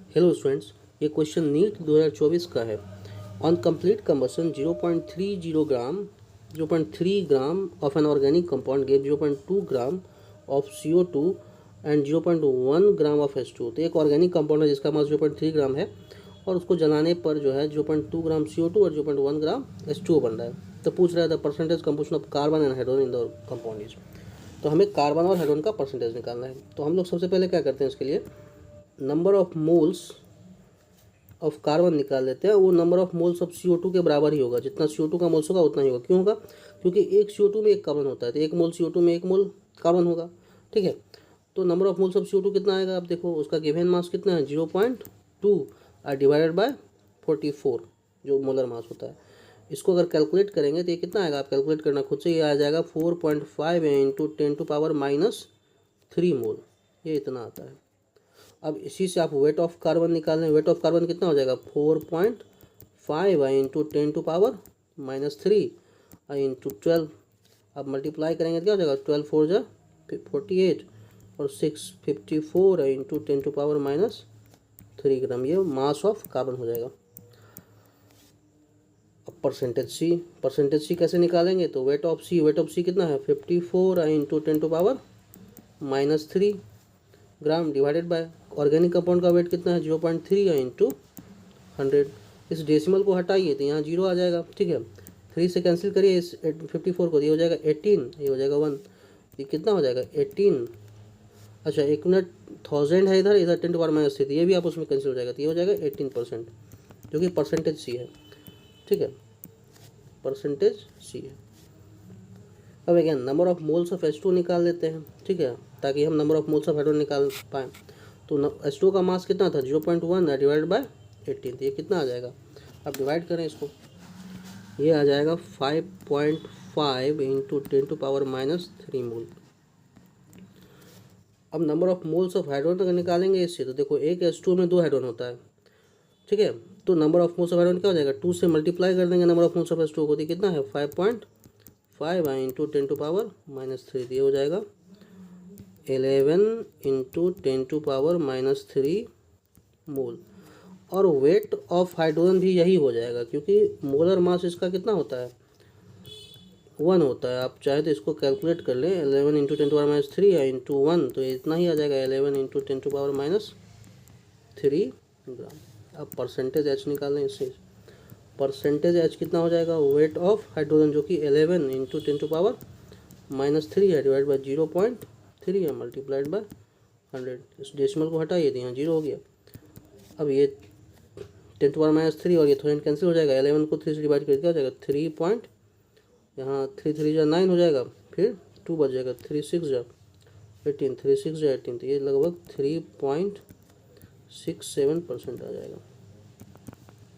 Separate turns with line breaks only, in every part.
Hello students, ये question NEET 2024 का है। On complete combustion 0.3 gram of an organic compound gave 0.2 gram of CO2 and 0.1 gram of H2। तो एक organic compound है जिसका मास 0.3 ग्राम है और उसको जलाने पर जो है 0.2 ग्राम CO2 और 0.1 ग्राम H2 बन रहा है। तो पूछ रहा है the percentage composition of carbon and hydrogen in the compound is. तो हमें कार्बन और हाइड्रोजन का परसेंटेज निकालना है। तो हम लोग सबसे पहले क्या करते हैं, इसके लिए number of moles of carbon निकाल लेते हैं। वो number of moles of CO2 के बराबर ही होगा, जितना CO2 का मोल्स होगा उतना ही होगा। क्यों होगा? क्योंकि एक CO2 में एक कार्बन होता है, तो एक मोल CO2 में एक मोल कार्बन होगा। ठीक है, तो number of moles of CO2 कितना आएगा? आप देखो, उसका गिवन मास कितना है 0.2 डिवाइडेड बाय 44 जो मोलर मास होता है। इसको अगर कैलकुलेट करेंगे तो ये कितना आएगा? आप कैलकुलेट करना खुद से, ये आ जाएगा 4.5 इंटू 10⁻³ मोल। ये इतना आता है। अब इसी से आप वेट ऑफ कार्बन निकाल लें। वेट ऑफ कार्बन कितना हो जाएगा? 4.5 इंटू 10⁻³ इंटू 12। अब मल्टीप्लाई करेंगे तो क्या हो जाएगा? 12 4 जा 48 और 6 54 इंटू 10⁻³ ग्राम। ये मास ऑफ कार्बन हो जाएगा। अब परसेंटेज सी कैसे निकालेंगे? तो वेट ऑफ सी कितना है? 54 into 10⁻³ gram divided by organic compound का वेट कितना है? 0.3 इंटू 100। इस डेसिमल को हटाइए तो यहाँ 0 आ जाएगा। ठीक है, 3 से कैंसिल करिए इस 54 को, ये हो जाएगा 18, ये हो जाएगा 1। ये कितना हो जाएगा? 18। अच्छा एक मिनट, 1000 है इधर 10⁻³ ये भी आप उसमें कैंसिल हो जाएगा, तो ये हो जाएगा 18%, जो कि परसेंटेज सी है। ठीक है, परसेंटेज सी है। अब again number of moles of H2 निकाल लेते हैं। ठीक है, ताकि हम number of moles of hydrogen निकाल पाएँ। तो H2 का मास कितना था? 0.1 डिवाइड बाय 18। तो ये कितना आ जाएगा? अब डिवाइड करें इसको, ये आ जाएगा 5.5 इंटू 10⁻³ मोल। अब number of moles of hydrogen अगर निकालेंगे इससे, तो देखो एक H2 में 2 हाइड्रोजन होता है। ठीक है, तो number of moles of hydrogen क्या हो जाएगा? 2 से मल्टीप्लाई कर देंगे number of moles of H2 को, तो कितना है? 5.5 इंटू 10⁻³ ये हो जाएगा 11 इंटू 10⁻³ मोल। और वेट ऑफ हाइड्रोजन भी यही हो जाएगा, क्योंकि मोलर मास इसका कितना होता है? 1 होता है। आप चाहे तो इसको कैलकुलेट कर लें, 11 इंटू 10⁻³ इंटू 1, तो इतना ही आ जाएगा 11 इंटू 10⁻³ ग्राम। अब परसेंटेज H निकालें इससे। परसेंटेज H कितना हो जाएगा? वेट ऑफ हाइड्रोजन जो कि 11 इंटू 10⁻³ है डिवाइड बाई 0.3 है मल्टीप्लाइड बाय 100। इस डेसिमल को हटाइए तो यहाँ 0 हो गया। अब ये 10⁻³ और ये 1000 कैंसिल हो जाएगा। 11 को 3 से डिवाइड करके क्या हो जाएगा? 3 पॉइंट, यहाँ 3 3 जा 9 हो जाएगा, फिर 2 बच जाएगा, 3 6 जा 18, 3 6 जा 18, तो ये लगभग 3.67% आ जाएगा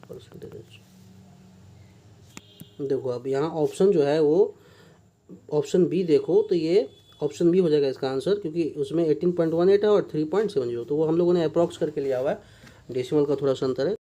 परसेंटेज। देखो अब यहाँ ऑप्शन जो है वो ऑप्शन बी देखो, तो ये ऑप्शन बी हो जाएगा इसका आंसर, क्योंकि उसमें 18.18 है और 3.70, तो वो हम लोगों ने अप्रॉक्स करके लिया हुआ है, डेसिमल का थोड़ा सा अंतर है।